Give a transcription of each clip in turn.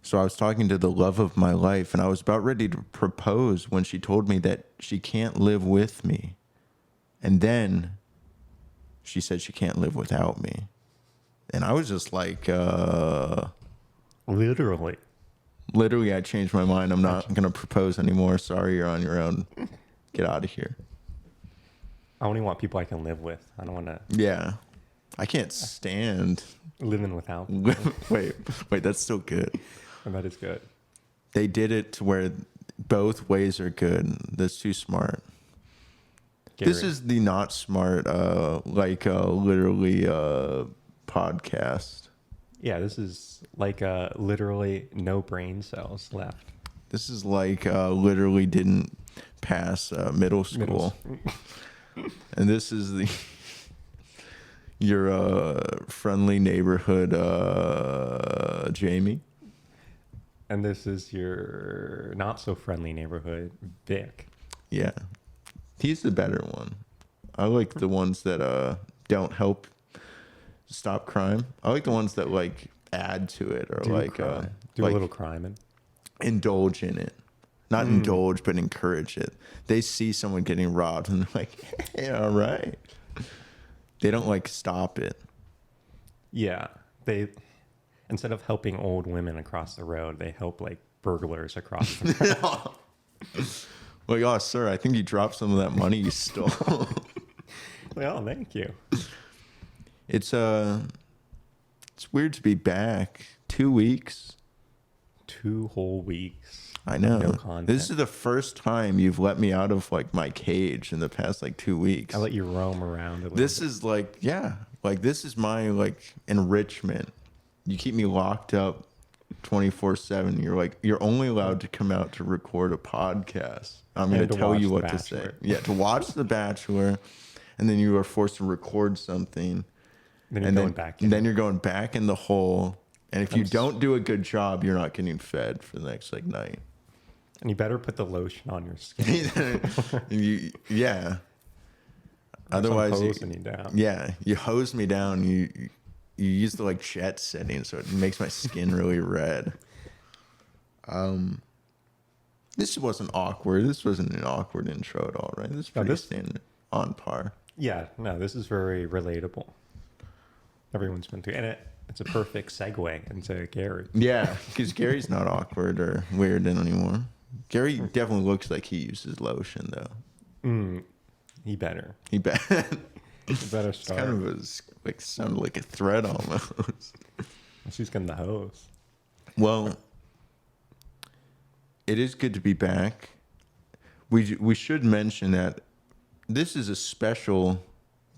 So I was talking to the love of my life, and I was about ready to propose when she told me that she can't live with me. And then she said she can't live without me. And I was just like, Literally. Literally, I changed my mind. I'm not going to propose anymore. Sorry, you're on your own. Get out of here. I only want people I can live with. I don't want to Yeah. I can't stand. living without. wait, that's still good. And that is good. They did it to where both ways are good. That's too smart. Gerry. This is the not smart, literally podcast. Yeah, this is like literally no brain cells left. This is like literally didn't pass middle school. And this is your friendly neighborhood Jamie. And this is your not so friendly neighborhood Vic. Yeah. He's the better one. I like the ones that don't help stop crime. I like the ones that like add to it or Do like a little crime and indulge in it. Not indulge, but encourage it. They see someone getting robbed and they're like, hey, all right. They don't like stop it. yeah, they instead of helping old women across the road, they help like burglars across the road. Well, yeah, sir, I think you dropped some of that money you stole. Well, thank you. It's weird to be back. 2 weeks. 2 whole weeks. I know. No content. This is the first time you've let me out of like my cage in the past like 2 weeks. I let you roam around a little This bit. is like, yeah, like this is my like enrichment. You keep me locked up 24/7. You're like, you're only allowed to come out to record a podcast. I'm going And to to tell watch you The what to Bachelor. say. Yeah, to watch The Bachelor, and then you are forced to record something. Then you're And going back in. then you're going back in the hole. And if you don't do a good job, you're not getting fed for the next like night. And you better put the lotion on your skin. Yeah. Otherwise, hosing you down. Yeah, you hose me down. You use the like jet setting, so it makes my skin really red. This wasn't awkward. This wasn't an awkward intro at all, right? This is pretty standard, on par. Yeah, no, this is very relatable. Everyone's been through, and it's a perfect segue into Gerry. Yeah, because Gary's not awkward or weird anymore. Gerry definitely looks like he uses lotion, though. He better. He bet. He better It's start. kind of like sounded like a threat almost. She's getting the hose. Well, it is good to be back. We should mention that this is a special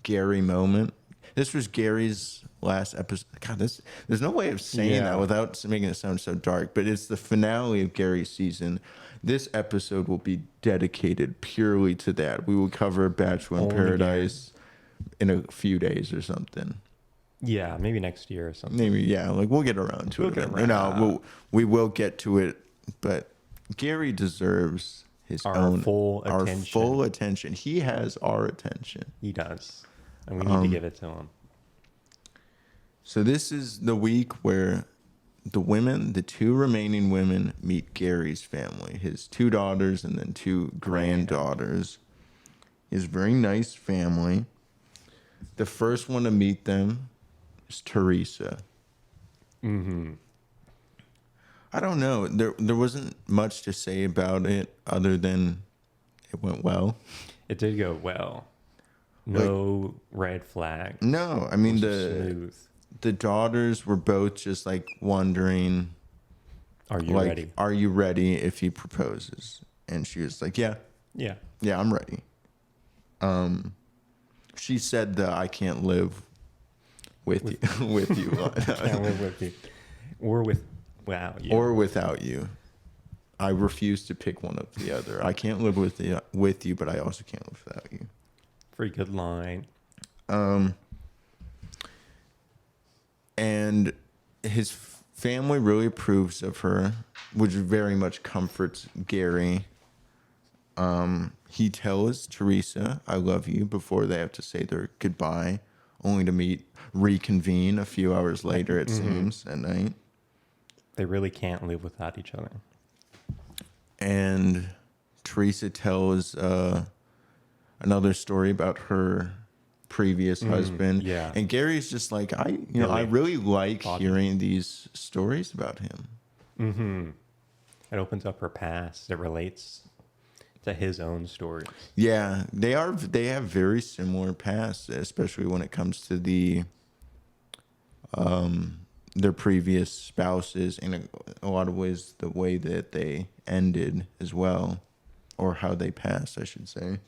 Gerry moment. This was Gary's last episode. God, there's no way of saying that without making it sound so dark. But it's the finale of Gary's season. This episode will be dedicated purely to that. We will cover Bachelor in Only Paradise in a few days or something. Yeah, maybe next year or something. Maybe, yeah. Like we'll get around to We'll it. get Then. around. No, we will get to it. But Gerry deserves Our full attention. He has our attention. He does. And we need to give it to him. So this is the week where the 2 remaining women, meet Gary's family, his 2 daughters and then 2 granddaughters. His very nice family. The first one to meet them is Teresa. Mm-hmm. I don't know. There wasn't much to say about it other than it went well. It did go well. No red flag. No, I mean Smooth. the daughters were both just like wondering, Are you like, ready? are you ready if he proposes? And she was like, yeah, Yeah. I'm ready. She said that I can't live with you, with you, Can't live with you. Or without you. or without you. I refuse to pick one of the other. I can't live with you, but I also can't live without you. Pretty good line. And his family really approves of her, which very much comforts Gerry. He tells Teresa, I love you, before they have to say their goodbye, only to reconvene a few hours later, it seems, at night. They really can't live without each other. And Teresa tells another story about her previous husband. yeah. And Gary's just like, I really like hearing these stories about him. Mm-hmm. It opens up her past. It relates to his own stories. Yeah, they have very similar pasts, especially when it comes to their previous spouses, in a lot of ways the way that they ended as well, or how they passed, I should say,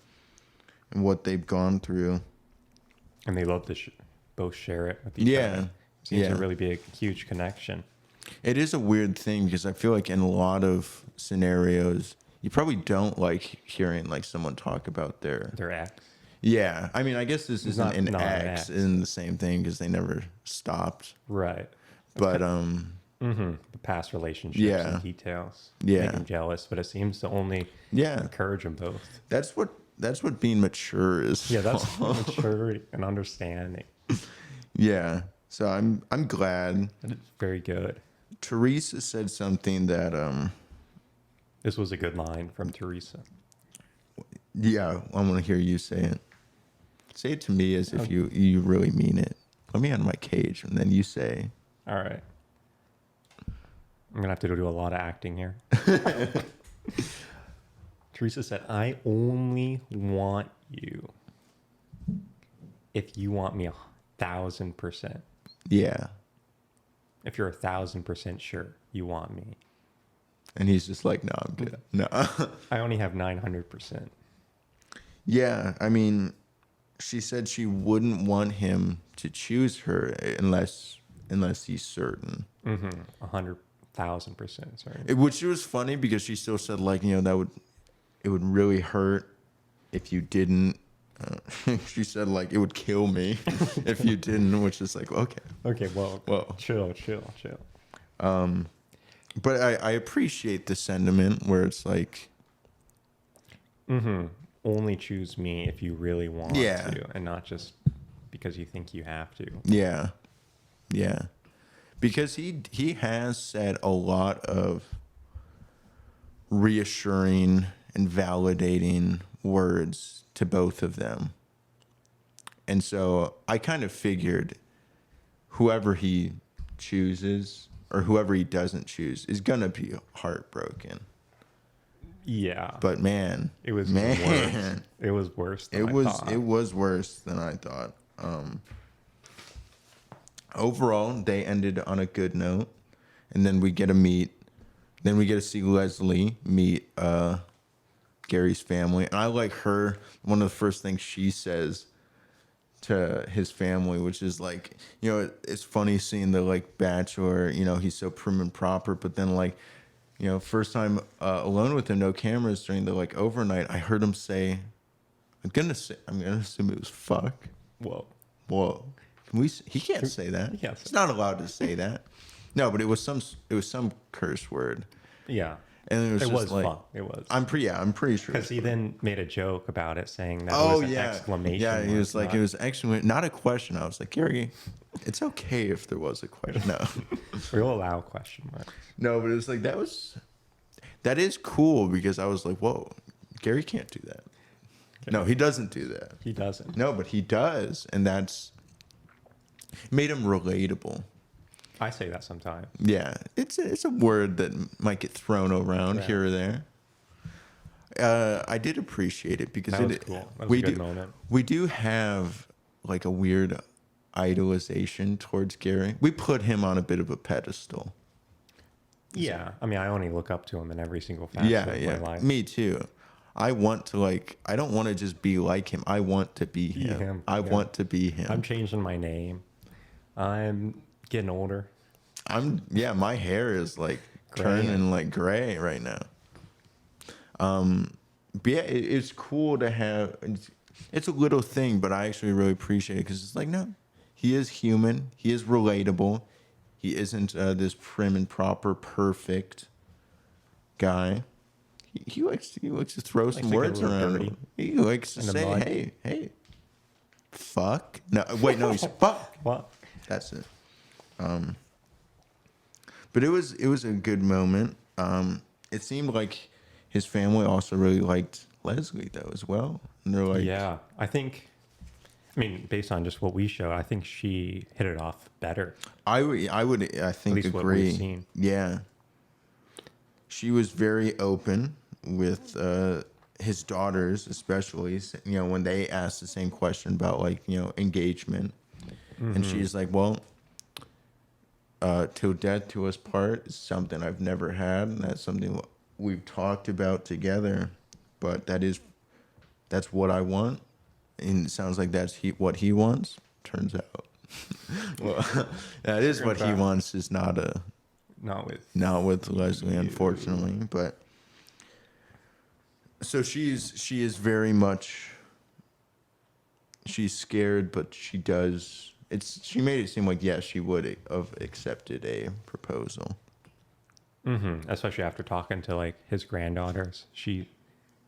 and what they've gone through. And they love to both share it with each other. Seems to really be a huge connection. It is a weird thing because I feel like in a lot of scenarios, you probably don't like hearing like someone talk about their ex. Yeah, I mean, I guess this isn't Not an an ex ex. in the same thing because they never stopped. Right. But The past relationships Yeah. and details Yeah. make him jealous, but it seems to only yeah, encourage them both. that's what being mature is. Yeah, that's maturity and understanding. Yeah. So I'm glad. And it's very good. Teresa said something that This was a good line from Teresa. yeah, I want to hear you say it. Say it to me as if you really mean it. Let me out of my cage, and then you say. All right. I'm going to have to do a lot of acting here. Teresa said, I only want you if you want me 1,000%. Yeah. If you're 1,000% sure you want me. And he's just like, no, I'm good. No. I only have 900%. Yeah, I mean, she said she wouldn't want him to choose her unless he's certain. 100,000%. Sorry. Which was funny because she still said like, it would really hurt if you didn't. She said like it would kill me if you didn't, which is like okay. Okay, well, chill. But I appreciate the sentiment where it's like, only choose me if you really want Yeah. to, and not just because you think you have to. yeah, because he has said a lot of reassuring and validating words to both of them. And so I kind of figured whoever he chooses or whoever he doesn't choose is going to be heartbroken. Yeah. But man, It was worse. It was worse than I thought. It was worse than I thought. Overall, they ended on a good note. And then we get to see Leslie meet Gary's family. And I like her. One of the first things she says to his family, which is like, it's funny seeing the like Bachelor, he's so prim and proper, but then like, first time alone with him, no cameras during the like overnight, I heard him say, I'm gonna assume it was fuck. Whoa. He can't say that. Yeah. He's not allowed to say that. No, but it was some curse word. Yeah. And it was like, fun. It was. I'm pretty sure. Because he then made a joke about it, saying that it Oh was an yeah, exclamation. yeah. He was like, not- it was exclamation, not a question. I was like, Gerry, it's okay if there was a question. No, We'll allow question marks. no, but it was like that is cool because I was like, whoa, Gerry can't do that. No, he doesn't do that. He doesn't. No, but he does, and that's made him relatable. I say that sometimes. Yeah, it's a word that might get thrown around here or there. I did appreciate it because That was cool. That was a good moment. We do have like a weird idolization towards Gerry. We put him on a bit of a pedestal. Yeah. I mean, I only look up to him in every single facet of my life. Me too. I want to I don't want to just be like him. I want to be him. I want to be him. I'm changing my name. I'm getting older. My hair is like Gray. turning like gray right now. But yeah, it's cool to have. It's a little thing, but I actually really appreciate it because it's like, no, he is human. He is relatable. He isn't this prim and proper, perfect guy. He likes to throw some words around. dirty. He likes to In the say, mud. hey, fuck. No, wait, no, he's fuck. What? That's it. But it was a good moment. It seemed like his family also really liked Leslie though as well, and they're like, Yeah, I mean, based on just what we show, I think she hit it off better. I think least what we've agree. seen. Yeah, she was very open with his daughters, especially. You know, when they asked the same question about like engagement, and she's like, "Well, till death to us part is something I've never had, and that's something we've talked about together. But that's what I want, and it sounds like that's what he wants. Turns out, well, that is what he wants. Is not Not with Leslie, unfortunately. But so she is very much. She's scared, but she does. She made it seem like yes, she would have accepted a proposal. especially after talking to like his granddaughters. She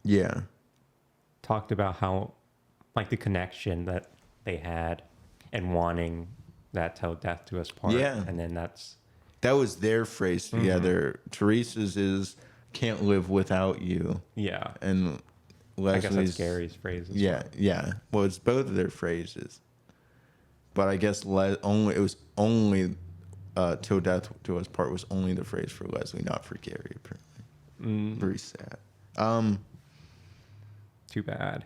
Yeah, talked about how like the connection that they had and wanting that till death do us part. Yeah. And then that was their phrase together. Teresa's is "can't live without you," yeah. and I guess Leslie's that's Gary's phrase as yeah, well. yeah. Well, it's both of their phrases, but I guess it was only "till death do us part" was only the phrase for Leslie, not for Gerry. Apparently, very sad. Too bad.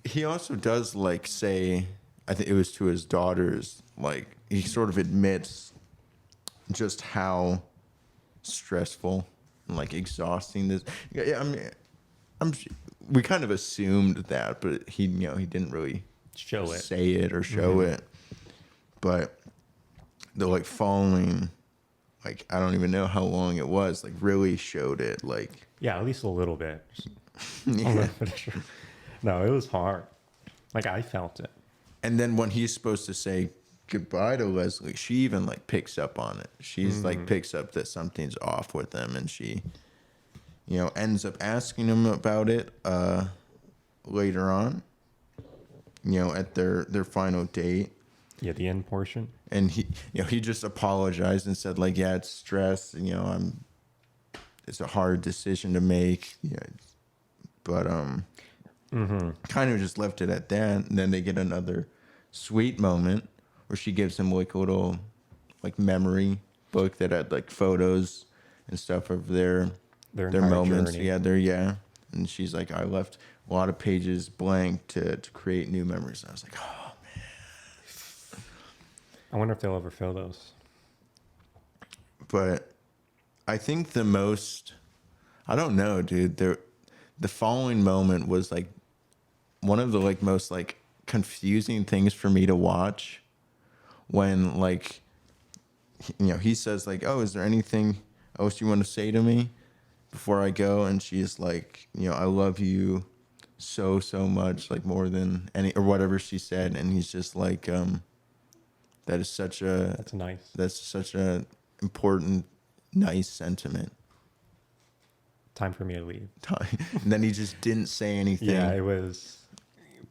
He also does like say, I think it was to his daughters, like he sort of admits just how stressful and like exhausting this. Yeah, I mean, we kind of assumed that, but he didn't really Show it. say it or show it. But the like following, like I don't even know how long it was, like really showed it. Like Yeah, at least a little bit. yeah. No, it was hard. Like I felt it. And then when he's supposed to say goodbye to Leslie, she even like picks up on it. She's like picks up that something's off with him, and she, ends up asking him about it later on. At their final date. Yeah, the end portion. And he just apologized and said like, yeah, it's stress. It's a hard decision to make. Yeah, but kind of just left it at that. And then they get another sweet moment where she gives him like a little like memory book that had like photos and stuff of their entire moments journey. together. And she's like, I left a lot of pages blank to create new memories. And I was like, oh man. I wonder if they'll ever fill those. But I think I don't know, dude. The following moment was like one of the like most like confusing things for me to watch when like he says like, oh, is there anything else you want to say to me before I go? And she's like, I love you so much, like more than any or whatever she said. And he's just like, that's such a important, nice sentiment. Time for me to leave. And then he just didn't say anything. Yeah, it was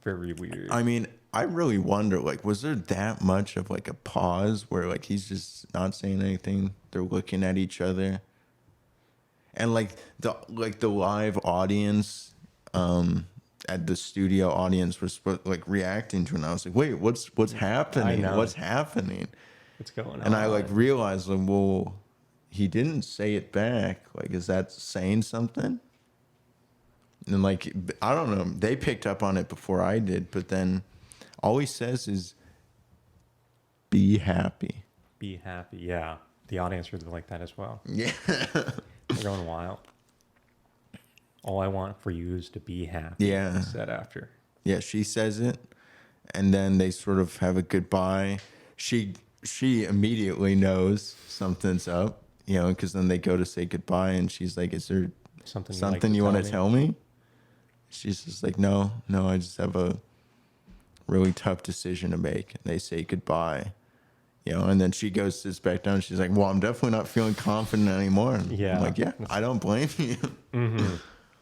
very weird. I mean, I really wonder, like, was there that much of like a pause where like he's just not saying anything? They're looking at each other, and like the live audience, at the studio audience was like reacting to it. And I was like, wait, what's happening? What's happening? What's going on? And I like realized, like, well, he didn't say it back. Like, is that saying something? And like, I don't know. They picked up on it before I did, but then all he says is, "Be happy." Be happy. Yeah, the audience really like that as well. Yeah. They're going wild. All I want for you is to be happy. Yeah. He said after. Yeah, she says it, and then they sort of have a goodbye. She immediately knows something's up, because then they go to say goodbye, and she's like, "Is there something you want to tell me?" She's just like, no, I just have a really tough decision to make. And they say goodbye, and then she goes sits back down. And she's like, well, I'm definitely not feeling confident anime. Yeah. I'm like, yeah, I don't blame you.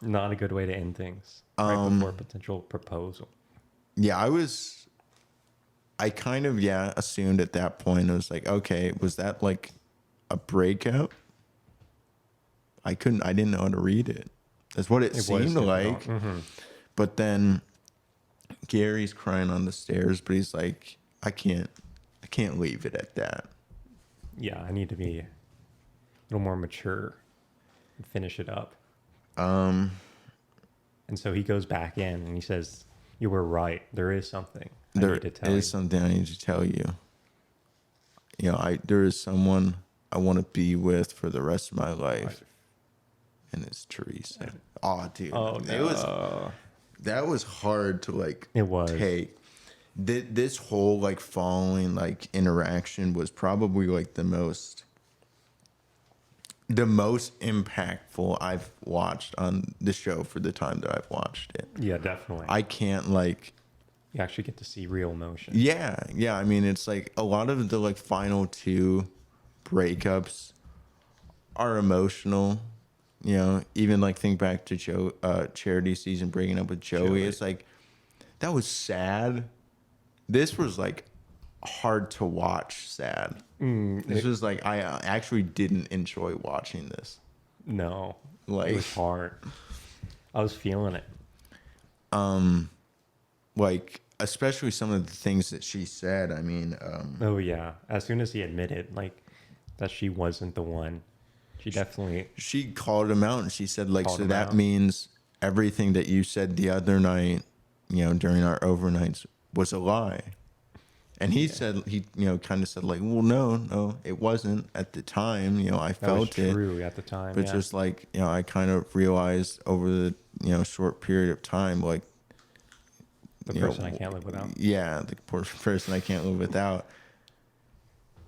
Not a good way to end things right before a potential proposal. Yeah, I kind of, assumed at that point, it was like, okay, was that like a breakup. I didn't know how to read it. That's what it was seemed difficult. like. Mm-hmm. But then Gary's crying on the stairs, but he's like, I can't leave it at that. Yeah, I need to be a little more mature and finish it up. And so he goes back in and he says, "You were right. There is something I There need to tell you." is something I need to tell you. You know, there is someone I want to be with for the rest of my life, and it's Teresa. Oh, dude, Oh no. that was hard to like. It was. take. This whole like following like interaction was probably like the most impactful I've watched on the show for the time that I've watched it. Yeah, definitely. I can't like. You actually get to see real emotion. Yeah. I mean, it's like a lot of the like final two breakups are emotional. You know, even like think back to Charity season breaking up with Joey. It's like that was sad. This was like hard to watch. Sad. This was like I actually didn't enjoy watching this. No, Like it was hard. I was feeling it. like especially some of the things that she said. I mean, Oh yeah. As soon as he admitted like that she wasn't the one, she definitely she called him out and she said like, Called so him that out. means everything that you said the other night, you know, during our overnights was a lie. And he said, he, you know, kind of said like, well, no, it wasn't at the time. You know, I that was felt it. true at the time. But yeah. just like, you know, I kind of realized over the, you know, short period of time, like, the you know, person I can't live without. Yeah, the poor person I can't live without.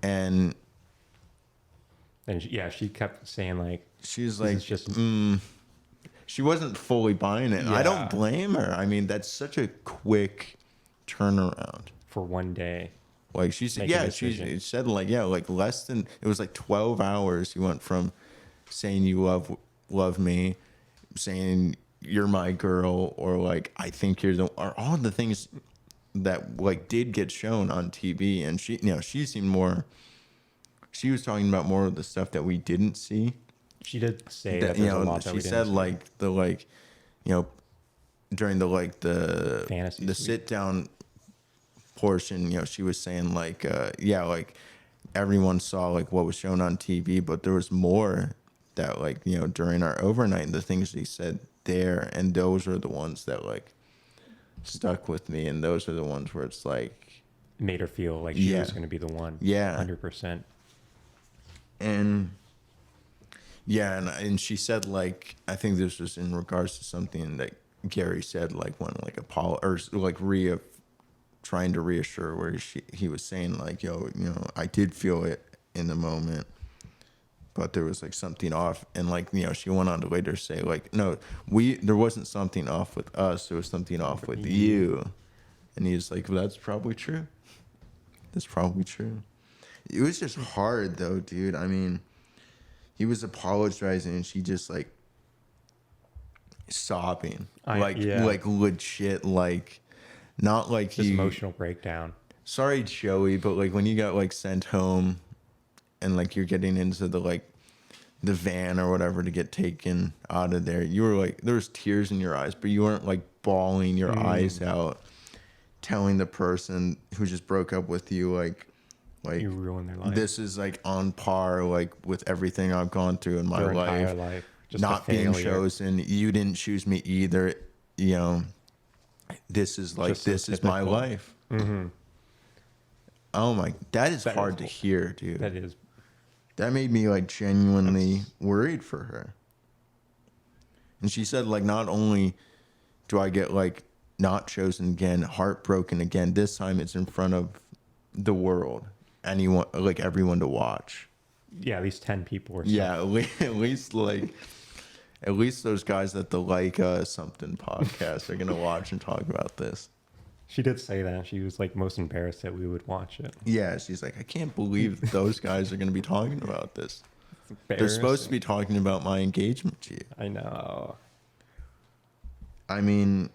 And And she kept saying like, she's this like, is just she wasn't fully buying it. I Yeah. don't blame her. I mean, that's such a quick turnaround. for one day. Like she said, Make a yeah, decision. she said like, yeah, like less than, it was like 12 hours. You went from saying you love me, saying you're my girl, or like, I think you're or all the things that like did get shown on TV. And she, you know, she seemed more, she was talking about more of the stuff that we didn't see. She did say That, that you there's know, a lot that she we said didn't see. like the, like, you know, during the, like the Fantasy the suite. sit down portion, you know, she was saying like, yeah, like everyone saw like what was shown on TV, but there was more that like, you know, during our overnight, the things she said there, and those are the ones that like stuck with me, and those are the ones where it's like, Made her feel like she Yeah. was going to be the one. Yeah. 100%. and yeah, and she said like, I think this was in regards to something that Gerry said, like when like Apollo or like trying to reassure, where he was saying like, yo, you know, I did feel it in the moment, but there was like something off. And like, you know, she went on to later say like, no, there wasn't something off with us, there was something off with you. And he's like, well, that's probably true. That's probably true. It was just hard though, dude. I mean, he was apologizing and she just like sobbing, like legit, like not like This emotional breakdown. Sorry, Joey, but like when you got like sent home, and like you're getting into the like the van or whatever to get taken out of there, you were like, there was tears in your eyes, but you weren't like bawling your eyes out, telling the person who just broke up with you like You ruined their life. this is like on par like with everything I've gone through in my Their entire life. life. Just Not a being failure. chosen. You didn't choose me either. You know, this is like, Just so this is my typical. life. Oh my, that is That hard is- to hear, dude. That is. That made me like genuinely worried for her. And she said like, not only do I get like not chosen again, heartbroken again, this time it's in front of the world, anyone, like everyone to watch. Yeah, at least 10 people or something. Yeah, at least like, at least those guys at the Like Something podcast are gonna watch and talk about this. She did say that. She was like most embarrassed that we would watch it. Yeah, she's like, I can't believe those guys are gonna be talking about this. They're supposed to Embarrassing. be talking about my engagement to you. I know. I mean,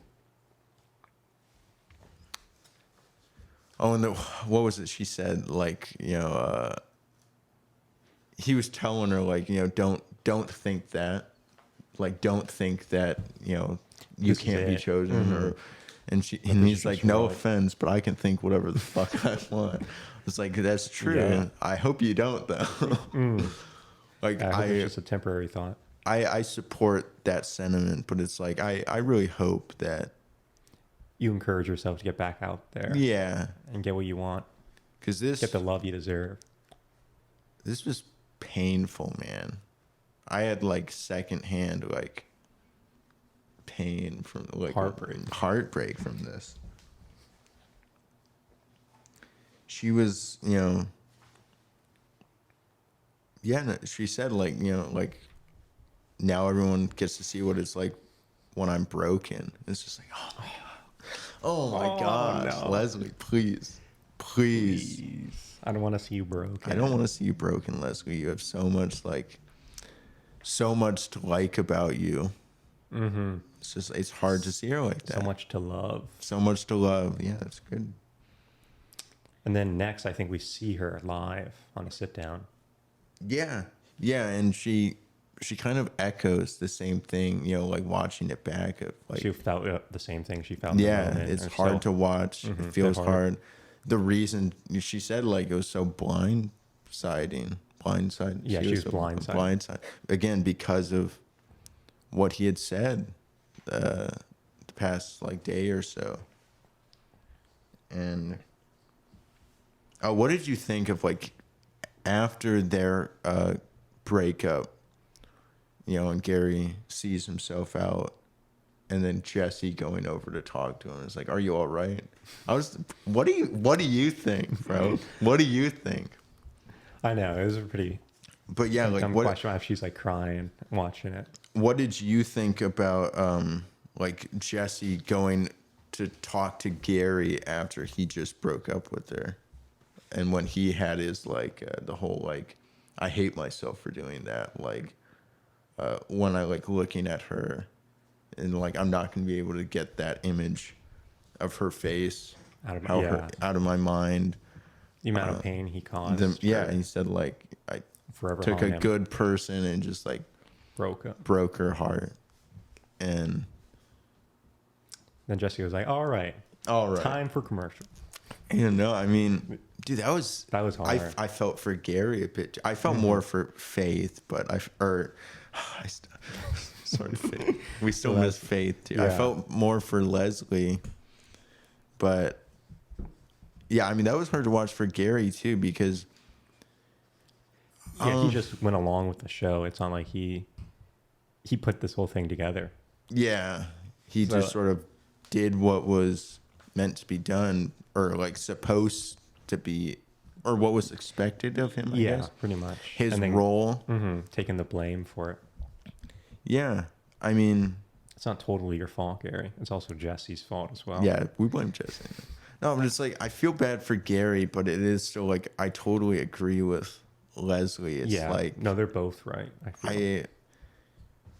oh, and what was it she said? Like, you know, he was telling her like, don't think that, like, don't think that, you This is can't be it. chosen, or, and this he's is like, just no right. offense, but I can think whatever the fuck I want. It's like, that's true. Yeah. I hope you don't though. Like I hope it's just a temporary thought. I support that sentiment, but it's like, I really hope that, You encourage yourself to get back out there yeah, and get what you want. because Get the love you deserve. this was painful, man. I had like secondhand like pain from like heartbreak from this. She was, yeah, no, she said like, like now everyone gets to see what it's like when I'm broken. It's just like, oh my gosh, no. Leslie, please. Please. I don't want to see you broken. I don't want to see you broken, Leslie. You have so much to like about you. Mm-hmm. It's just, it's hard to see her like that. So much to love. So much to love. Yeah, that's good. And then next, I think we see her live on a sit down. Yeah. Yeah. And she kind of echoes the same thing, like watching it back. Of like, She felt the same thing she felt. In the yeah, moment it's herself. hard to watch. Mhm, It feels hard. hard. The reason she said like it was so blindsiding. Yeah, she was so blindsided. blindsided. Again, because of what he had said the past like day or so. And what did you think of like after their breakup, and Gerry sees himself out, and then Jesse going over to talk to him? It's like, are you all right? What do you think, bro? What do you think? I know, it was a pretty But yeah, like dumb what question. If she's like crying watching it. what did you think about like Jesse going to talk to Gerry after he just broke up with her, and when he had his like the whole like, I hate myself for doing that, like when I like looking at her and like I'm not gonna be able to get that image of her face Out of out of my mind. the amount of pain he caused. And he said like I forever took a haunt him. good person and just like broke her heart. And Then Jesse was like, all right, time for commercial. I mean, dude, that was hard. I felt for Gerry a bit. I felt more for Faith, but sorry, Faith. We still miss Faith too. I felt more for Leslie, but yeah, I mean that was hard to watch for Gerry too, because he just went along with the show. It's not like he put this whole thing together. yeah, he just sort of did what was meant to be done, or like supposed to be, or what was expected of him, I guess. Pretty much. His role. Taking the blame for it. Yeah. I mean, It's not totally your fault, Gerry. It's also Jesse's fault as well. yeah, we blame Jesse. No, but it's like, I feel bad for Gerry, but it is still like, I totally agree with Leslie. It's like, no, they're both right.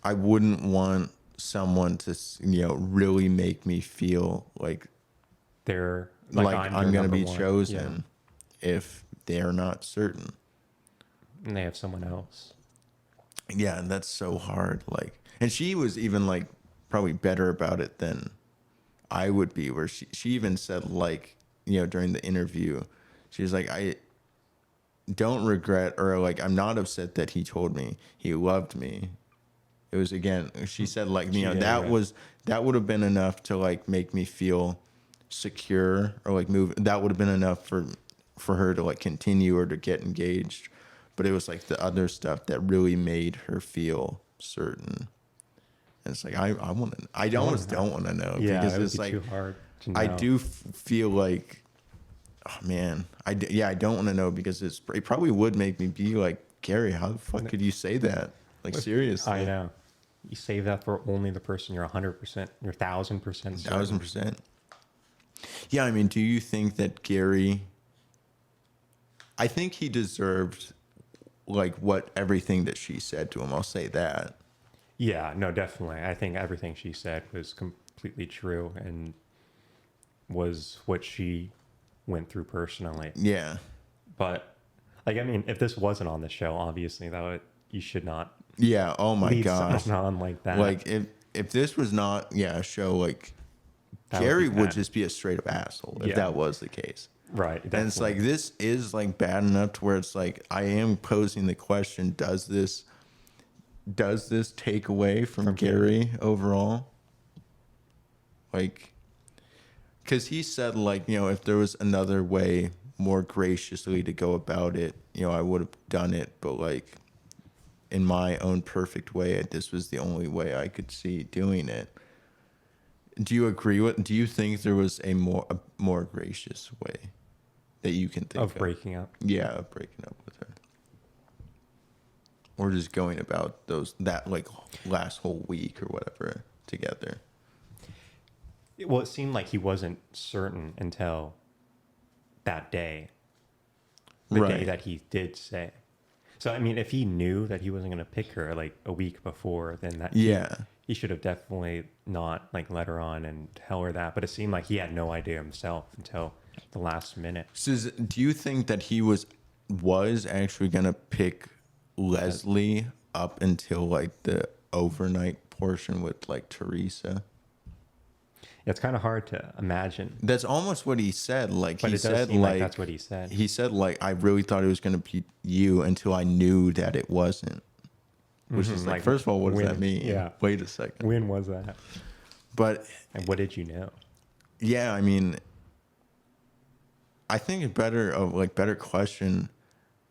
I wouldn't want someone to, really make me feel like they're I'm going to be one. chosen if they're not certain. And they have someone else. Yeah, and that's so hard. Like, and she was even like probably better about it than I would be, where she even said like, during the interview, she was like, I don't regret, or like, I'm not upset that he told me he loved me. It was, again, she said like, that would have been enough to like make me feel secure, or like move. That would have been enough for her to like continue or to get engaged. But it was like the other stuff that really made her feel certain. And it's like, I almost don't want to know, because it would it's be like, too hard to know. I do feel like, oh man, I don't want to know, because it probably would make me be like, Gerry, how the fuck could you say that? Like, seriously. I know. You save that for only the person you're 100%, you're 1,000% certain. 1,000%. Yeah, I mean, do you think that Gerry, I think he deserved like everything that she said to him. I'll say that. Yeah, no, definitely. I think everything she said was completely true and was what she went through personally. Yeah. But Like, I mean, if this wasn't on the show, obviously you should not Yeah. Oh my lead gosh. someone on like that. Like if this was not a show, like That would be Gerry would bad. just be a straight up asshole if Yeah. that was the case. Right. And it's like definitely. this is like bad enough to where it's like I am posing the question: does this take away from Gerry overall? Like, because he said like if there was another way more graciously to go about it, I would have done it, but like in my own perfect way, this was the only way I could see doing it. Do you agree with? Do you think there was a more gracious way that you can think Of breaking up. Yeah, of breaking up with her, or just going about that like last whole week or whatever together. Well, it seemed like he wasn't certain until that day. The day Right. that he did say. So, I mean, if he knew that he wasn't going to pick her like a week before, then he should have definitely not like let her on and tell her that. But it seemed like he had no idea himself until the last minute. So, do you think that he was actually gonna pick Leslie up until like the overnight portion with like Teresa? It's kind of hard to imagine. That's almost what he said. Like But he it does said, seem like like that's what he said. He said, like I really thought it was gonna be you until I knew that it wasn't. Which is like, first of all, what does that mean? Yeah. Wait a second. When was that? But And what did you know? yeah, I mean, I think a better question,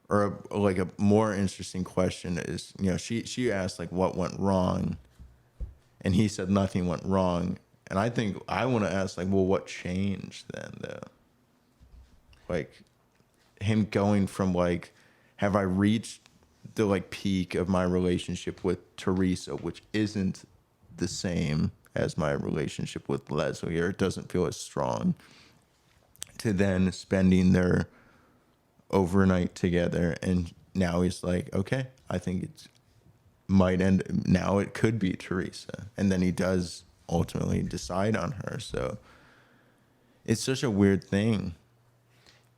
or like a more interesting question is, she asked like what went wrong, and he said nothing went wrong, and I think I want to ask like, well, what changed then though? Like him going from like, have I reached the like peak of my relationship with Teresa, which isn't the same as my relationship with Leslie, or it doesn't feel as strong, to then spending their overnight together, and now he's like, okay, I think it's might end now, it could be Teresa, and then he does ultimately decide on her. So it's such a weird thing.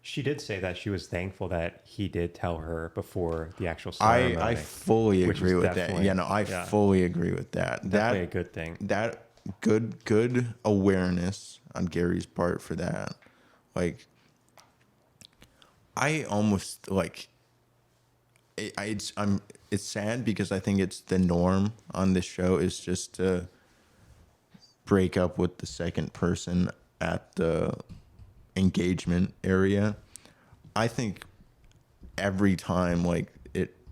She did say that she was thankful that he did tell her before the actual ceremony. I fully which agree is with that. definitely- Yeah, no, I yeah. fully agree with that. Definitely a good thing. That good awareness on Gary's part for that. Like, I almost like it's sad because I think it's the norm on this show is just to break up with the second person at the engagement area. I think every time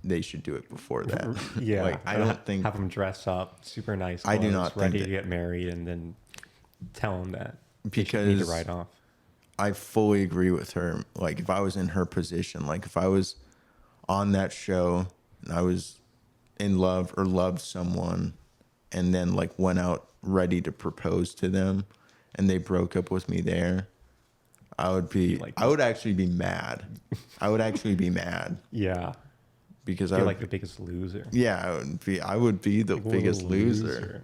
they should do it before that. Yeah. Like I don't think have them dress up super nice. I do clothes, not think ready that- to get married, and then tell them that they need because to write off. I fully agree with her. Like if I was in her position, like if I was on that show and I was in love or loved someone and then like went out ready to propose to them and they broke up with me there, I would actually be mad. I would actually be mad Yeah. because I I feel would, like the biggest loser. yeah, I would be the Like a biggest little loser.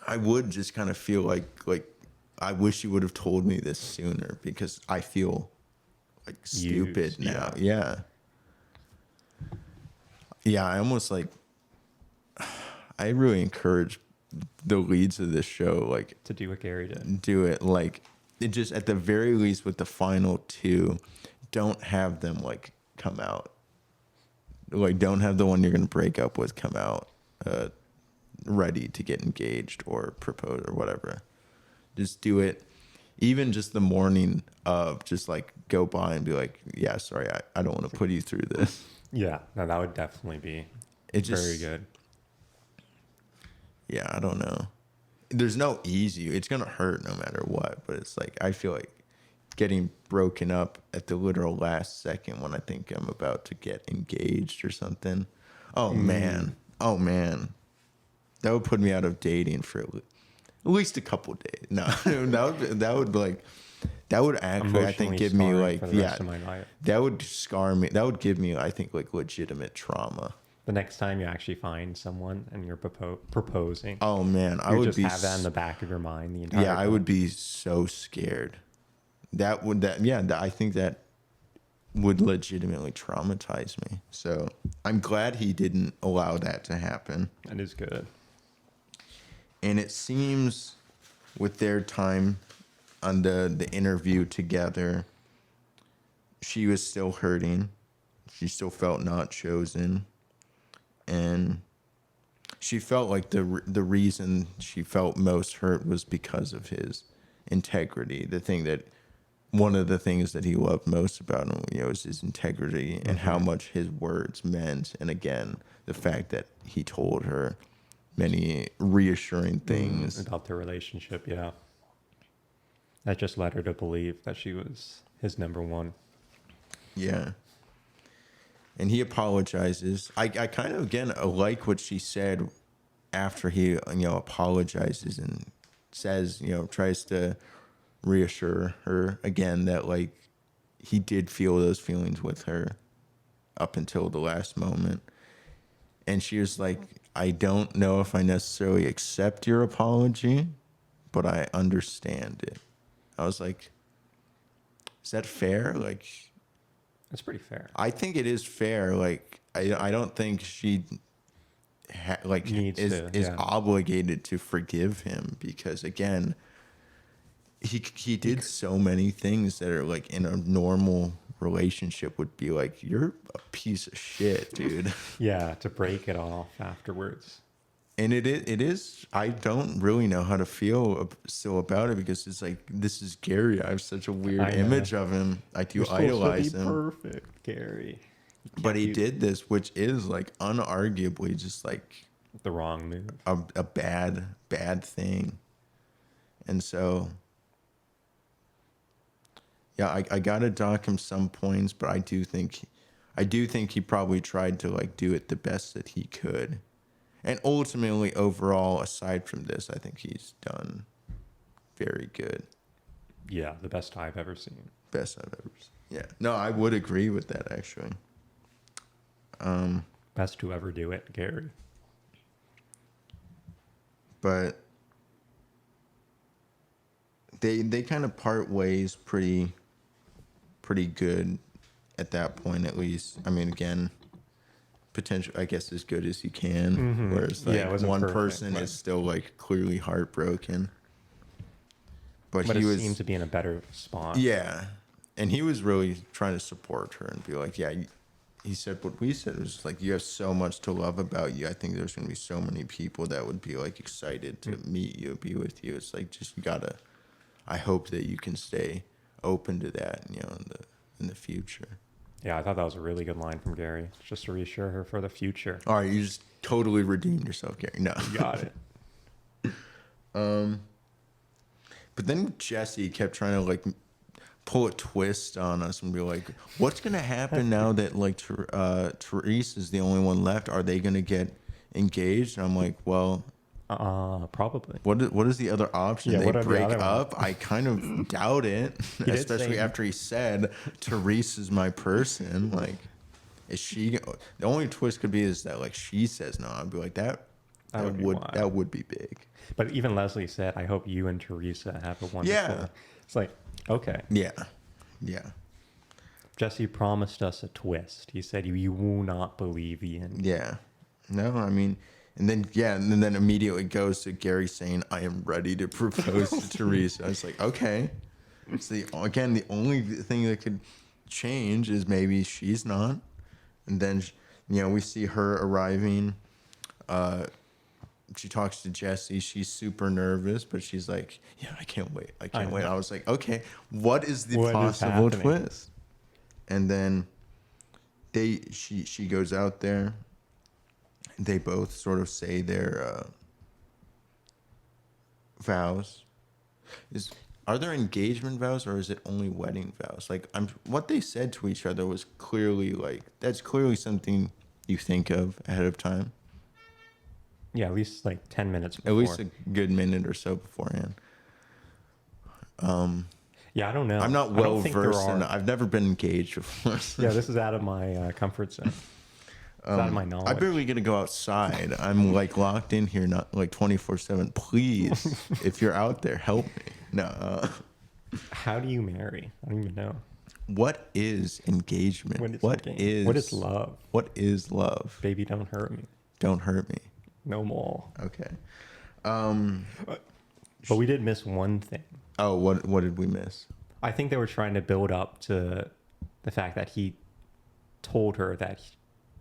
I would just kind of feel like I wish you would have told me this sooner because I feel like stupid Used, now. Yeah. Yeah, I almost like I really encourage the leads of this show like To do what Gerry did. do it like it just at the very least with the final two, don't have them like come out. Like don't have the one you're gonna break up with come out ready to get engaged or propose or whatever. Just do it even just the morning of, just like go by and be like, yeah, sorry, I don't want to put you through this. Yeah. No, that would definitely be It just very good. Yeah, I don't know. There's no easy. It's gonna hurt no matter what. But it's like I feel like getting broken up at the literal last second when I think I'm about to get engaged or something. Oh man. That would put me out of dating for at least a couple days. No, that would actually I think Emotionally give me scarring like for the rest of my life. that would scar me. That would give me I think like legitimate trauma. The next time you actually find someone and you're proposing, Oh man, I you would just be have that in the back of your mind the entire yeah, I time. would be so scared. I think that would legitimately traumatize me. So I'm glad he didn't allow that to happen. That is good. And it seems with their time on the interview together, she was still hurting. She still felt not chosen. And she felt like the reason she felt most hurt was because of his integrity. One of the things that he loved most about him, is his integrity and how much his words meant. And again, the fact that he told her many reassuring things about their relationship. Yeah. That just led her to believe that she was his number one. Yeah. And he apologizes. I kind of, again, like what she said after he, apologizes and says, tries to reassure her again that, like, he did feel those feelings with her up until the last moment. And she was like, I don't know if I necessarily accept your apology, but I understand it. I was like, is that fair? Like, That's pretty fair. I think it is fair. Like, I don't think she is obligated to forgive him because, again, he did so many things that are like in a normal relationship would be like, you're a piece of shit, dude. Yeah, to break it off afterwards. And it is. I don't really know how to feel still about it because it's like, this is Gerry. I have such a weird image of him. I do idolize him. Perfect, Gerry. But he did this, which is like unarguably just like the wrong move, a bad thing. And so, yeah, I gotta dock him some points, but I do think he probably tried to like do it the best that he could. And ultimately, overall, aside from this, I think he's done very good. Yeah, the best I've ever seen. Best I've ever seen. Yeah. No, I would agree with that, actually. Best to ever do it, Gerry. But they kind of part ways pretty good at that point, at least. I mean, again, potential, I guess, as good as you can. Whereas like one person is still like clearly heartbroken. But he seemed to be in a better spot. Yeah. And he was really trying to support her and be like, yeah, he said what we said. It was like, you have so much to love about you. I think there's going to be so many people that would be like excited to meet you, be with you. It's like, just, you got to, I hope that you can stay open to that, in the future. Yeah, I thought that was a really good line from Gerry. Just to reassure her for the future. All right, you just totally redeemed yourself, Gerry. No. You got it. But then Jesse kept trying to like pull a twist on us and be like, what's going to happen now that like Therese is the only one left? Are they going to get engaged? And I'm like, well, probably. What is the other option? Yeah, they break the up? I kind of doubt it, especially after he said Therese is my person. Like, is she? The only twist could be is that like she says no. I'd be like that. That would be big. But even Leslie said, "I hope you and Teresa have a wonderful." Yeah. It's like, okay. Yeah. Jesse promised us a twist. He said, "You will not believe the end." Yeah. No, I mean. And then immediately goes to Gerry saying, I am ready to propose to Teresa. I was like, okay. So the only thing that could change is maybe she's not. And then, we see her arriving. She talks to Jesse. She's super nervous, but she's like, yeah, I can't wait. I was like, okay, what is the possible twist? And then she goes out there. They both sort of say their vows. Are there engagement vows or is it only wedding vows? Like, what they said to each other was clearly like, that's clearly something you think of ahead of time. Yeah, at least like 10 minutes before. At least a good minute or so beforehand. Yeah, I don't know. I'm not well versed in. I've never been engaged before. Yeah, this is out of my comfort zone. It's out of my knowledge. I barely get to go outside. I'm like locked in here, not like 24/7. Please, if you're out there, help me. No. How do you marry? I don't even know. what is engagement? What is love? What is love? Baby, don't hurt me. Don't hurt me. No more. Okay. But we did miss one thing. Oh, what did we miss? I think they were trying to build up to the fact that he told her that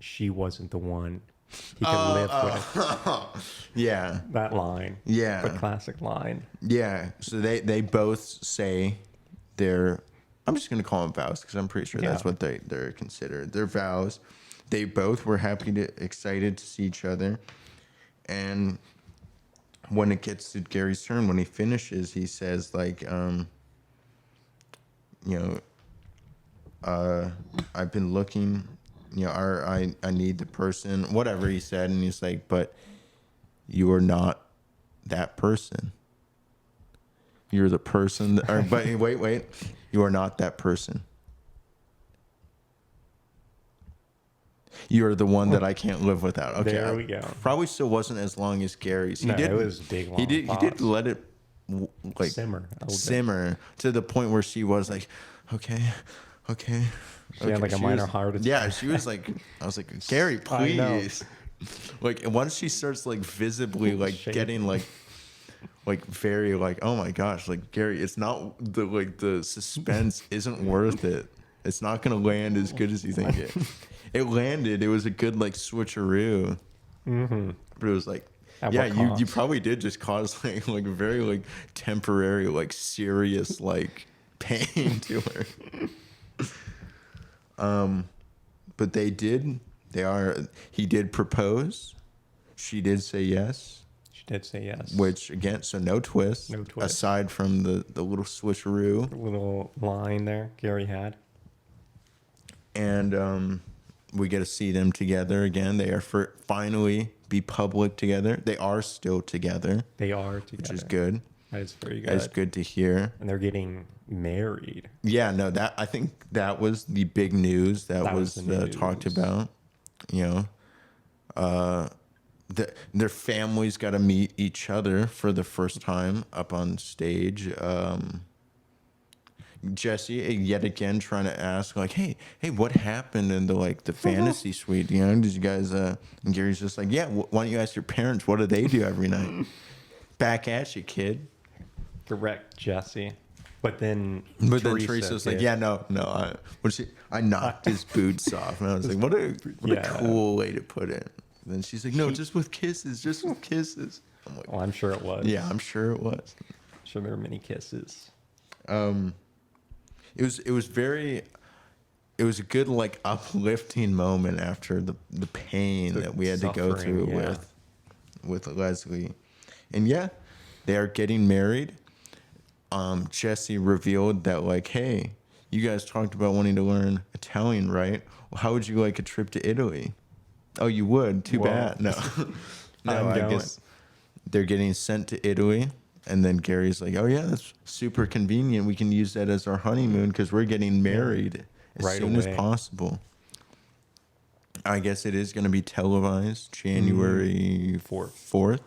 she wasn't the one he could live with. Yeah. That line. Yeah. The classic line. Yeah. So they both say their, I'm just going to call them vows because I'm pretty sure that's what they're considered. Their vows. They both were excited to see each other. And when it gets to Gary's turn, when he finishes, he says like, I've been looking, I need the person, whatever he said. And he's like, but you are not that person. You're the person. But wait. You are not that person. You're the one that I can't live without. Okay. There we go. Probably still wasn't as long as Gary's. It was big, long He did let it simmer to the point where she was like, okay. She had like a minor heart attack. Yeah, she was like, I was like, Gerry, please. Like once she starts like visibly like getting like very like, oh my gosh, like Gerry, it's not the suspense isn't worth it. It's not gonna land as good as you think it. It landed. It was a good like switcheroo. Mm-hmm. But it was like, you probably did just cause like very like temporary like serious like pain to her. But he did propose. She did say yes. Which again, so no twist. Aside from the little switcheroo. The little line there Gerry had. And we get to see them together again. They are finally be public together. They are still together. Which is good. That is very good. That's good to hear. And they're getting married. Yeah, no, I think that was the big news that was talked about. Their families got to meet each other for the first time up on stage. Jesse yet again trying to ask like, hey, what happened in the fantasy suite? Did you guys? And Gary's just like, yeah. Why don't you ask your parents? What do they do every night? Back at you, kid. Correct, Jesse. But then Teresa's like, yeah, no. I knocked his boots off, and I was like, what a cool way to put it. And then she's like, no, just with kisses. I'm like, I'm sure it was. Yeah, I'm sure it was. I'm sure there were many kisses. It was a good like uplifting moment after the pain that we had to go through with Leslie. And they are getting married. Jesse revealed that like, hey, you guys talked about wanting to learn Italian, right? Well, how would you like a trip to Italy? Oh, you would? Too bad. No. I guess they're getting sent to Italy. And then Gary's like, oh, yeah, that's super convenient. We can use that as our honeymoon because we're getting married as soon as possible. I guess it is going to be televised January 4th.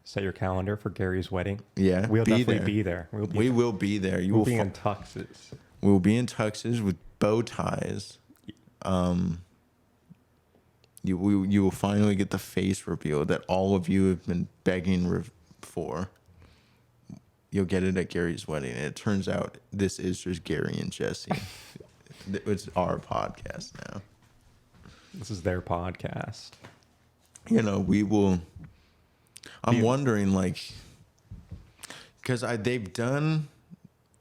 Set your calendar for Gary's wedding. Yeah, we'll definitely be there. We will be there. We'll be in tuxes. We'll be in tuxes with bow ties. You will finally get the face reveal that all of you have been begging for. You'll get it at Gary's wedding. And it turns out this is just Gerry and Jesse. It's our podcast now. This is their podcast. We will. I'm wondering, like, because they've done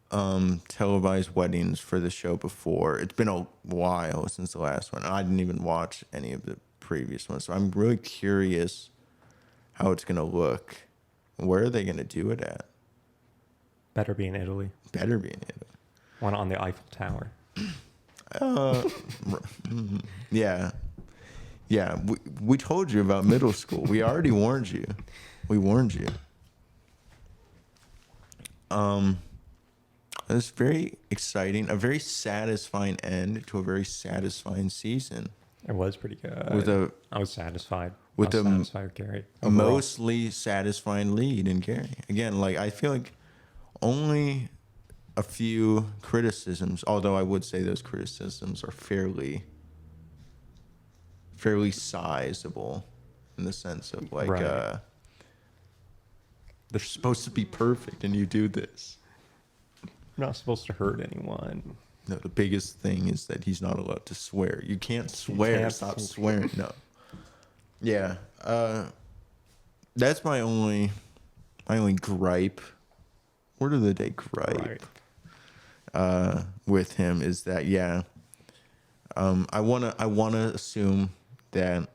televised weddings for the show before. It's been a while since the last one. I didn't even watch any of the previous ones, so I'm really curious how it's gonna look. Where are they gonna do it at? Better be in Italy. One on the Eiffel Tower. Yeah. We told you about middle school. We already warned you. It's very exciting, a very satisfying end to a very satisfying season. It was pretty good. I was satisfied. With Gerry. A mostly satisfying lead in Gerry. Again, like I feel like only a few criticisms, although I would say those criticisms are fairly sizable in the sense of like Right. they're supposed to be perfect and you do this. You're not supposed to hurt anyone. No, the biggest thing is that he's not allowed to swear. You can't swear. can't Stop swear. swearing. No. Yeah. That's my only gripe. Word of the day gripe. With him is that I wanna assume that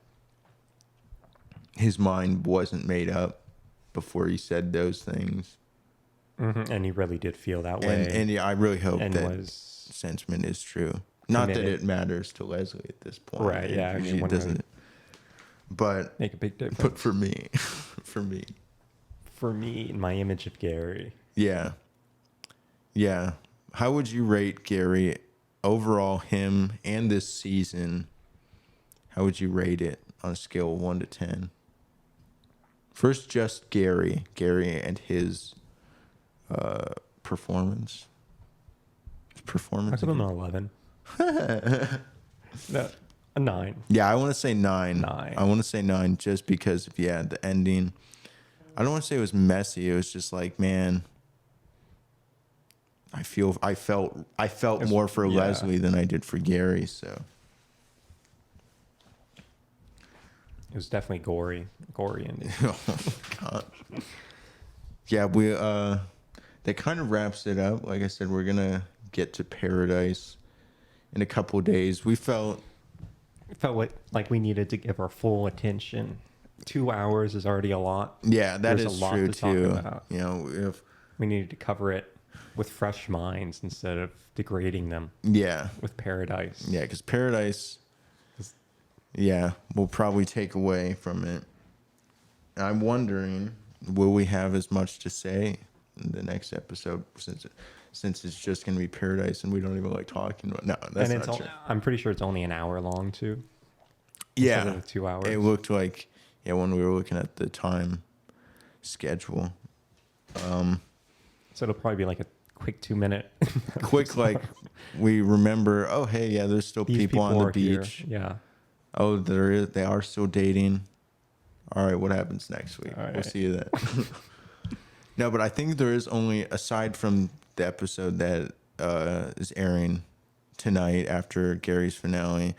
his mind wasn't made up before he said those things. And he really did feel that way. And yeah, I really hope and that was sentiment is true. Not that committed. it matters to Leslie at this point. Right, yeah, I mean, She when doesn't. But make a big difference. but for me, For me, in my image of Gerry, yeah. How would you rate Gerry overall, him and this season? How would you rate it on a scale of 1 to 10? First, just Gerry and his performance. I give him an 11. No, a 9. Yeah, I want to say 9. 9. I want to say 9 just because of the ending. I don't want to say it was messy. It was just like, man, I felt more for Leslie than I did for Gerry. So It was definitely gory ending. oh God. Yeah, we that kind of wraps it up. Like I said, we're gonna get to paradise in a couple of days. We felt It felt like we needed to give our full attention. 2 hours is already a lot. yeah, that There's is a lot true to talk too. about. You know, if We needed to cover it with fresh minds instead of degrading them yeah, with paradise. yeah, because paradise, yeah, will probably take away from it. I'm wondering, will we have as much to say in the next episode since it's just gonna be paradise and we don't even like talking about? No, that's and not true. I'm pretty sure it's only an hour long too. Yeah, Instead of 2 hours. it looked like when we were looking at the time schedule. So it'll probably be like a quick 2-minute. Quick, like we remember. Oh, hey, yeah, there's still These people on the are here. beach. Yeah. Oh, they are still dating. All right, what happens next week? All We'll right. see you then. No, but I think there is only, aside from the episode that is airing tonight after Gary's finale,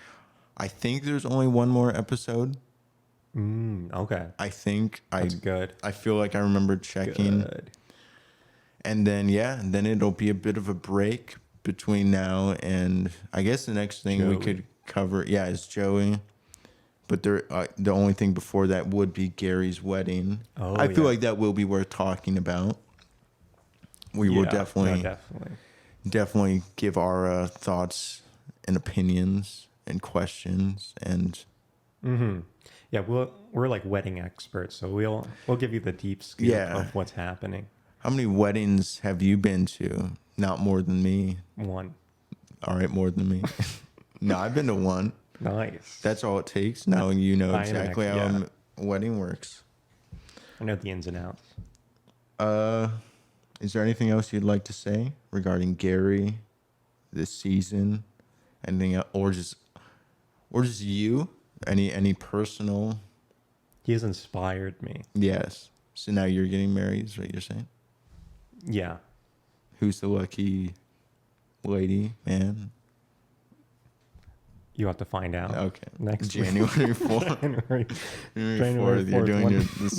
I think there's only one more episode. Okay. I think That's good. I feel like I remember checking. Good. And then it'll be a bit of a break between now and I guess the next thing we Joey. could cover, is Joey. But the only thing before that would be Gary's wedding. Oh, I feel yeah. like that will be worth talking about. We will Yeah, definitely no, definitely. definitely give our thoughts and opinions and questions and Yeah, we're like wedding experts, so we'll give you the deep scoop Yeah. of what's happening. how many weddings have you been to? Not more than me. One. All right, more than me. No, I've been to one. Nice. That's all it takes. Now you know I am exactly how actually- a wedding works. I know the ins and outs. Is there anything else you'd like to say regarding Gerry this season? Anything else, or just you? Any personal? He has inspired me. Yes. So now you're getting married, is what you're saying? Yeah. Who's the lucky lady, man? You have to find out. Okay. Next week. January 4th. January. January 4th. You're 4th, doing when- the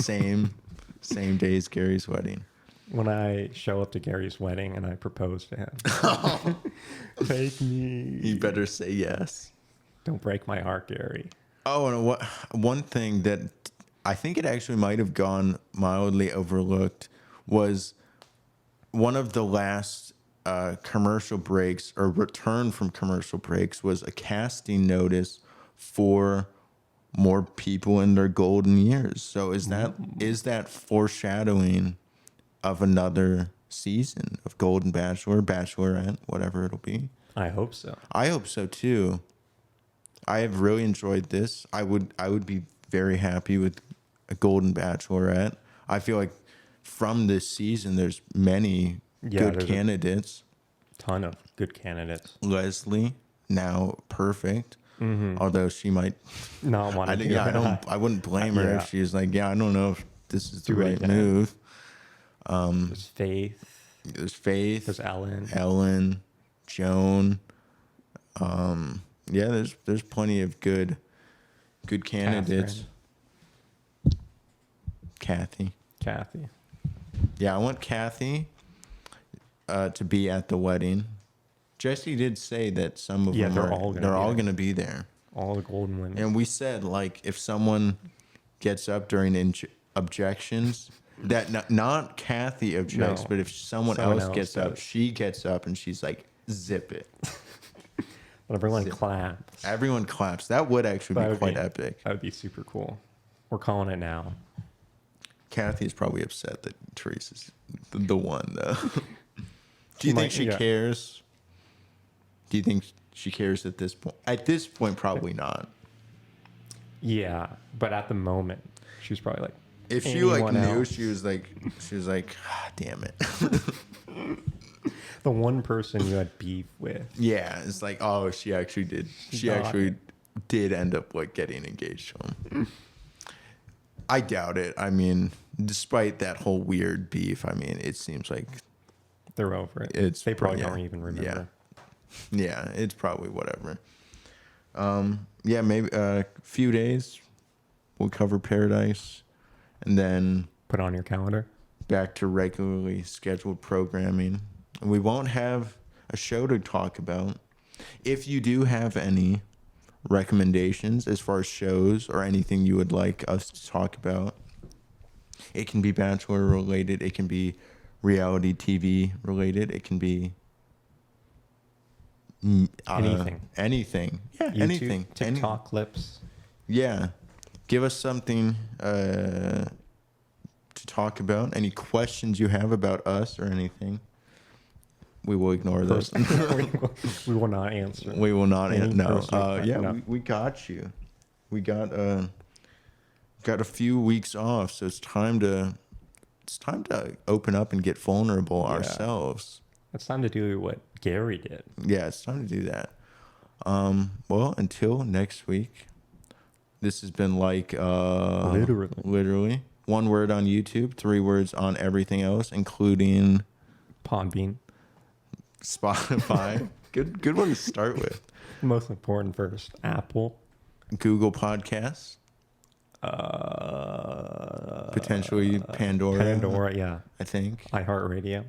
same day as Gary's wedding. When I show up to Gary's wedding and I propose to him. Take me. You better say yes. Don't break my heart, Gerry. Oh, and one thing that I think it actually might have gone mildly overlooked was one of the last commercial breaks or return from commercial breaks was a casting notice for more people in their golden years. So is that foreshadowing of another season of Golden Bachelor, Bachelorette, whatever it'll be? I hope so. I hope so too. I have really enjoyed this. I would be very happy with a Golden Bachelorette. I feel like from this season, there's many good there's candidates. ton of good candidates. Leslie, now perfect. Although she might Not want to do that. I wouldn't blame her Yeah. if she's like, yeah, I don't know if this is the Do it right again. move. There's Faith. There's Faith, There's Ellen. Joan. Yeah, there's plenty of good candidates. Kathy. Kathy. Yeah, I want Kathy to be at the wedding. Jesse did say that some of them they're all going to be there. All the golden women. And we said, like, if someone gets up during objections, that not Kathy objects, No. but if someone else gets up, she gets up and she's like, zip it. Everyone claps. Everyone claps. That would actually be quite epic. That would be super cool. We're calling it now. Kathy's probably upset that Teresa's the one, though. Do you think she cares? Do you think she cares at this point? At this point, probably not. Yeah, but at the moment, she was probably like, if she like knew, she was like, ah, damn it. The one person you had beef with. Yeah, it's like, oh, she actually did. She actually did end up like getting engaged to him. I doubt it. I mean, despite that whole weird beef, I mean, it seems like they're over it. They probably don't even remember. Yeah, it's probably whatever. Yeah, maybe a few days we'll cover Paradise, and then put on your calendar. Back to regularly scheduled programming. We won't have a show to talk about. If you do have any recommendations as far as shows or anything you would like us to talk about, it can be Bachelor related, it can be reality TV related, it can be anything. Yeah, YouTube, anything. TikTok clips. Yeah. Give us something to talk about. Any questions you have about us or anything. We will ignore those. We will not answer. We will not answer. No. No. We got you. We got a few weeks off, so it's time to open up and get vulnerable ourselves. It's time to do what Gerry did. Yeah, it's time to do that. Well, until next week. This has been like literally 1 word on YouTube, 3 words on everything else, including Podbean, Spotify. Good one to start with. Most important first, Apple, Google Podcasts, potentially Pandora. Yeah, I think iHeartRadio.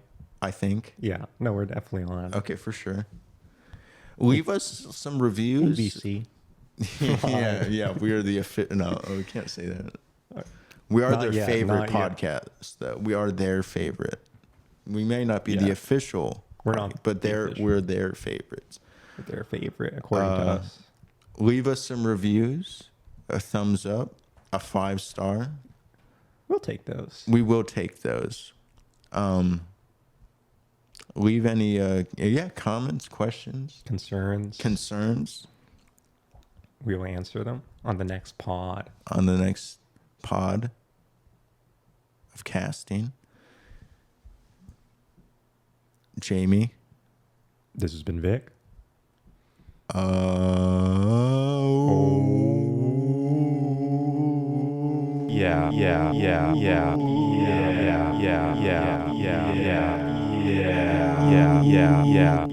Yeah, no, we're definitely on. Okay, for sure. Leave us some reviews. NBC. yeah, we are the no, we can't say that. We are their favorite podcast, though. We are their favorite. We may not be the official, we're not, but we're their favorites. Their favorite, according to us. Leave us some reviews, a thumbs up, a 5-star. We'll take those. We will take those. Leave any comments, questions, concerns. We will answer them on the next pod. Of casting. Jamie. This has been Vic. Yeah.